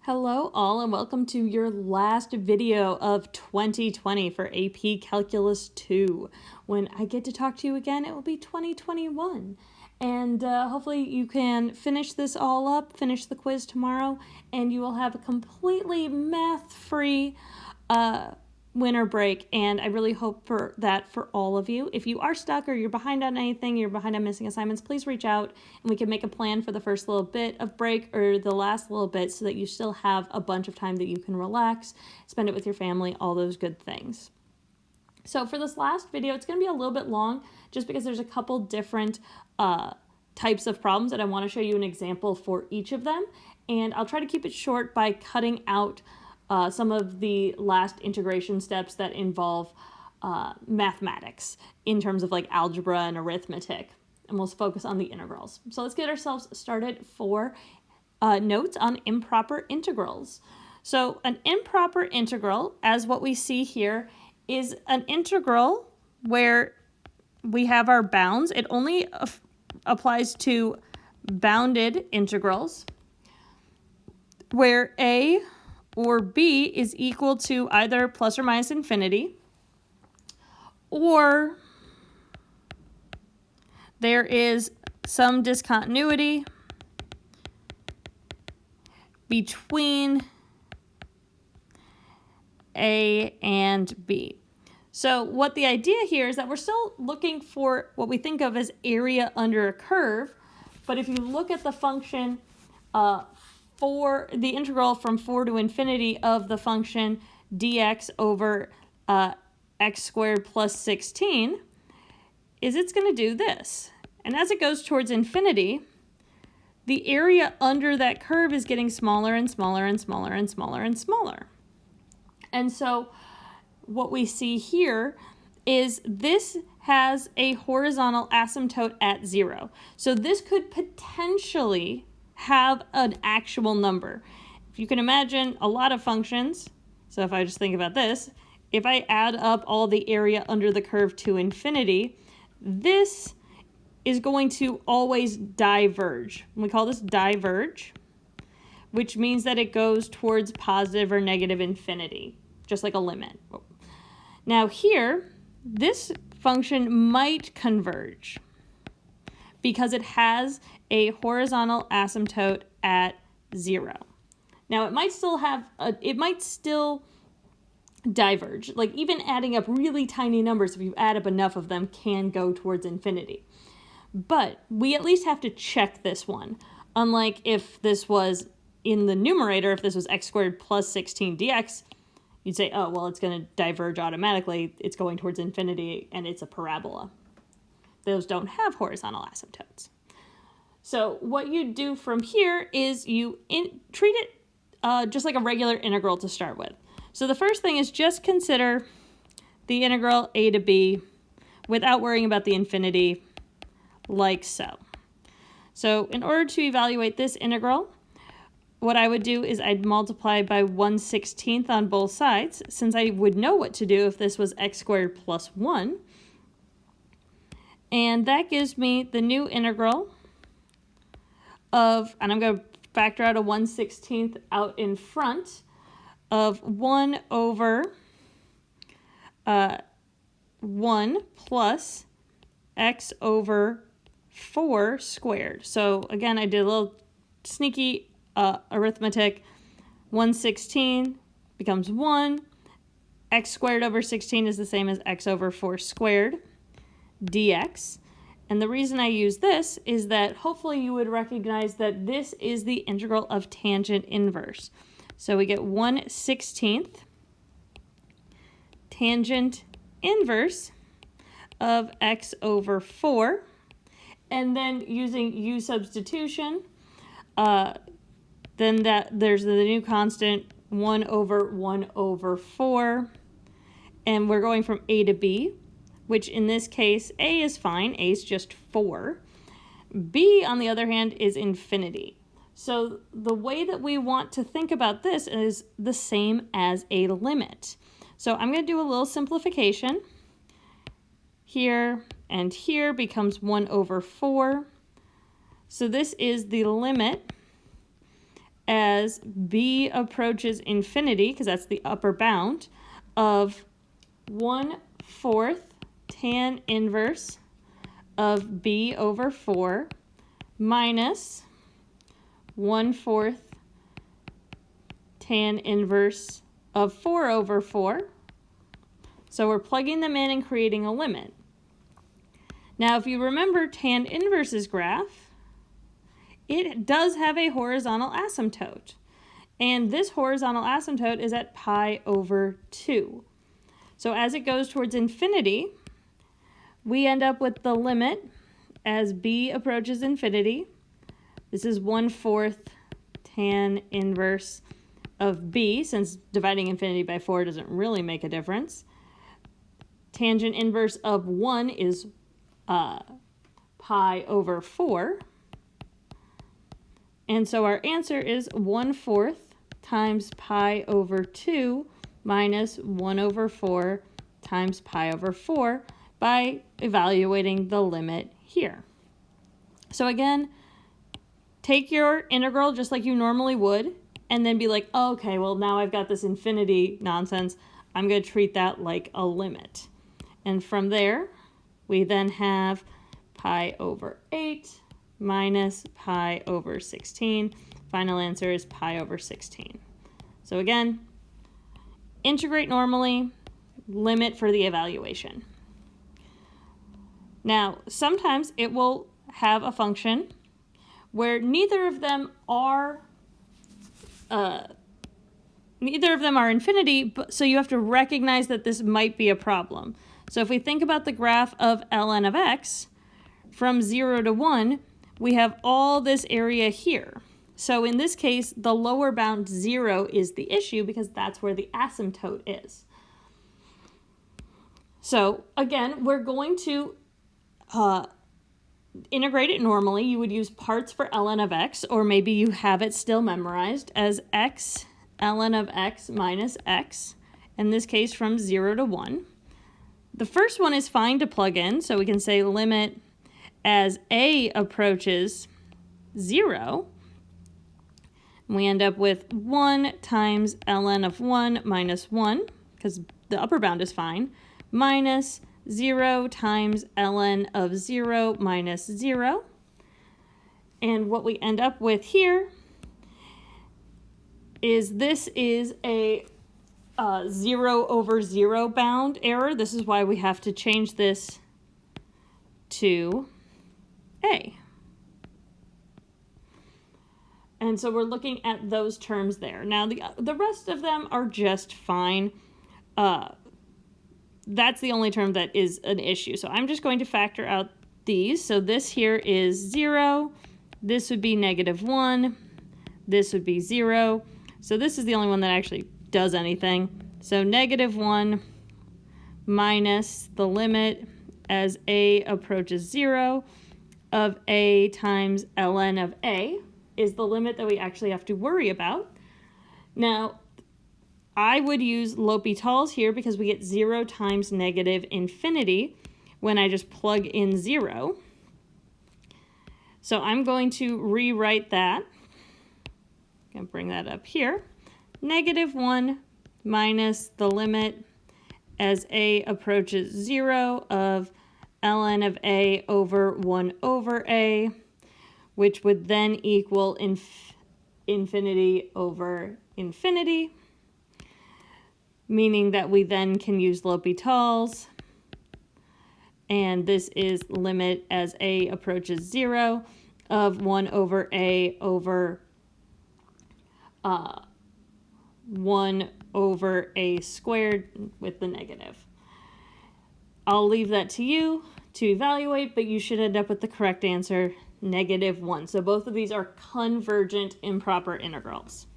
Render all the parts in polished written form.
Hello all and welcome to your last video of 2020 for AP Calculus 2. When I get to talk to you again, it will be 2021. And hopefully you can finish this all up, finish the quiz tomorrow, and you will have a completely math-free winter break, and I really hope for that for all of you. If you are stuck or you're behind on anything, you're behind on missing assignments, please reach out and we can make a plan for the first little bit of break or the last little bit so that you still have a bunch of time that you can relax, spend it with your family, all those good things. So for this last video, it's going to be a little bit long just because there's a couple different types of problems that I want to show you an example for each of them, and I'll try to keep it short by cutting out some of the last integration steps that involve mathematics in terms of like algebra and arithmetic, and we'll focus on the integrals. So let's get ourselves started for notes on improper integrals. So an improper integral, as what we see here, is an integral where we have our bounds. It only applies to bounded integrals where a or b is equal to either plus or minus infinity, or there is some discontinuity between a and b. So what the idea here is that we're still looking for what we think of as area under a curve, but if you look at the function for the integral from 4 to infinity of the function dx over x squared plus 16, it's going to do this. And as it goes towards infinity, the area under that curve is getting smaller and smaller and smaller and smaller and smaller. And so what we see here is this has a horizontal asymptote at 0. So this could potentially have an actual number. If you can imagine a lot of functions, so if I just think about this, if I add up all the area under the curve to infinity, this is going to always diverge. We call this diverge, which means that it goes towards positive or negative infinity, just like a limit. Now here, this function might converge because it has a horizontal asymptote at 0. Now it might still diverge. Like even adding up really tiny numbers, if you add up enough of them, can go towards infinity. But we at least have to check this one. Unlike if this was in the numerator, if this was x squared plus 16 dx, you'd say, oh, well, it's going to diverge automatically. It's going towards infinity, and it's a parabola. Those don't have horizontal asymptotes. So what you do from here is you treat it just like a regular integral to start with. So the first thing is just consider the integral a to b without worrying about the infinity, like so. So in order to evaluate this integral, what I would do is I'd multiply by 1/16 on both sides, since I would know what to do if this was x squared plus 1. And that gives me the new integral of, and I'm going to factor out a 1/16 out in front, of 1 over 1 plus x over 4 squared. So again, I did a little sneaky arithmetic. 1/16 becomes 1. X squared over 16 is the same as x over 4 squared dx. And the reason I use this is that hopefully you would recognize that this is the integral of tangent inverse. So we get 1/16 tangent inverse of x over 4. And then using u substitution, then there's the new constant 1 over 4. And we're going from a to b, which in this case, a is fine. A is just 4. B, on the other hand, is infinity. So the way that we want to think about this is the same as a limit. So I'm going to do a little simplification. Here and here becomes 1 over 4. So this is the limit as b approaches infinity, because that's the upper bound, of 1/4 tan inverse of b over 4 minus 1/4 tan inverse of 4 over 4. So we're plugging them in and creating a limit. Now, if you remember tan inverse's graph, it does have a horizontal asymptote. And this horizontal asymptote is at pi over 2. So as it goes towards infinity, we end up with the limit as b approaches infinity. This is 1/4 tan inverse of b, since dividing infinity by 4 doesn't really make a difference. Tangent inverse of 1 is pi over 4. And so our answer is 1/4 times pi over 2 minus 1 over 4 times pi over 4 by evaluating the limit here. So again, take your integral just like you normally would, and then be like, oh, okay, well now I've got this infinity nonsense. I'm going to treat that like a limit. And from there, we then have pi over 8 minus pi over 16. Final answer is pi over 16. So again, integrate normally, limit for the evaluation. Now, sometimes it will have a function where neither of them are infinity, but so you have to recognize that this might be a problem. So if we think about the graph of ln of x, from 0 to 1, we have all this area here. So in this case, the lower bound 0 is the issue because that's where the asymptote is. So again, we're going to integrate it normally. You would use parts for ln of x, or maybe you have it still memorized as x ln of x minus x, in this case from 0 to 1. The first one is fine to plug in, so we can say limit as a approaches 0. And we end up with 1 times ln of 1 minus 1, because the upper bound is fine, minus 0 times ln of 0 minus 0. And what we end up with here is this is a 0 over 0 bound error. This is why we have to change this to a. And so we're looking at those terms there. Now the rest of them are just fine. That's the only term that is an issue. So I'm just going to factor out these. So this here is 0. This would be -1. This would be 0. So this is the only one that actually does anything. So -1 minus the limit as a approaches 0 of a times ln of a is the limit that we actually have to worry about. Now, I would use L'Hopital's here because we get 0 times -infinity when I just plug in 0. So I'm going to rewrite that. I'm going to bring that up here. -1 minus the limit as a approaches 0 of ln of a over 1 over a, which would then equal infinity over infinity, meaning that we then can use L'Hopital's, and this is limit as a approaches 0 of 1 over a over 1 over a squared with the negative. I'll leave that to you to evaluate, but you should end up with the correct answer, -1. So both of these are convergent improper integrals.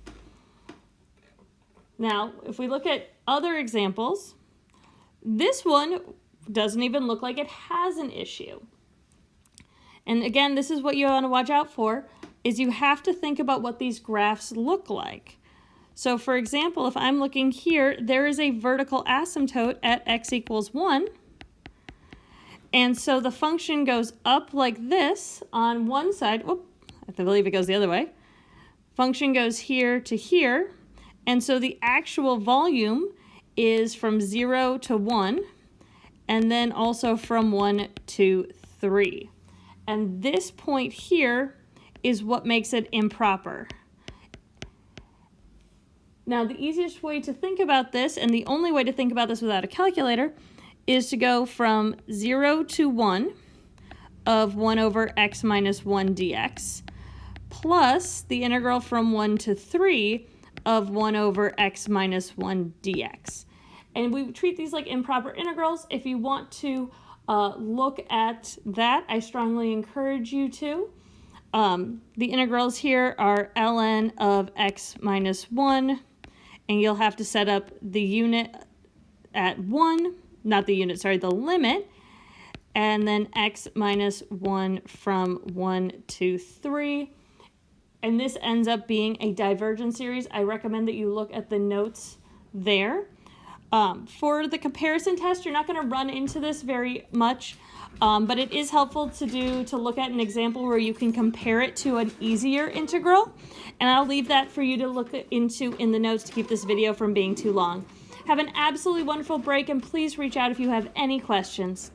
Now, if we look at other examples, this one doesn't even look like it has an issue. And again, this is what you want to watch out for, is you have to think about what these graphs look like. So for example, if I'm looking here, there is a vertical asymptote at x equals 1. And so the function goes up like this on one side. Whoop, I believe it goes the other way. function goes here to here, and so the actual volume is from 0 to 1, and then also from 1 to 3. And this point here is what makes it improper. Now, the easiest way to think about this, and the only way to think about this without a calculator, is to go from 0 to 1 of 1 over x minus 1 dx, plus the integral from 1 to 3 of 1 over x minus 1 dx. And we treat these like improper integrals. If you want to look at that, I strongly encourage you to. The integrals here are ln of x minus 1, and you'll have to set up the unit at 1, not the unit, sorry, the limit, and then x minus 1 from 1 to 3. And this ends up being a divergence series. I recommend that you look at the notes there. For the comparison test, you're not going to run into this very much, but it is helpful to look at an example where you can compare it to an easier integral. And I'll leave that for you to look into in the notes to keep this video from being too long. Have an absolutely wonderful break, and please reach out if you have any questions.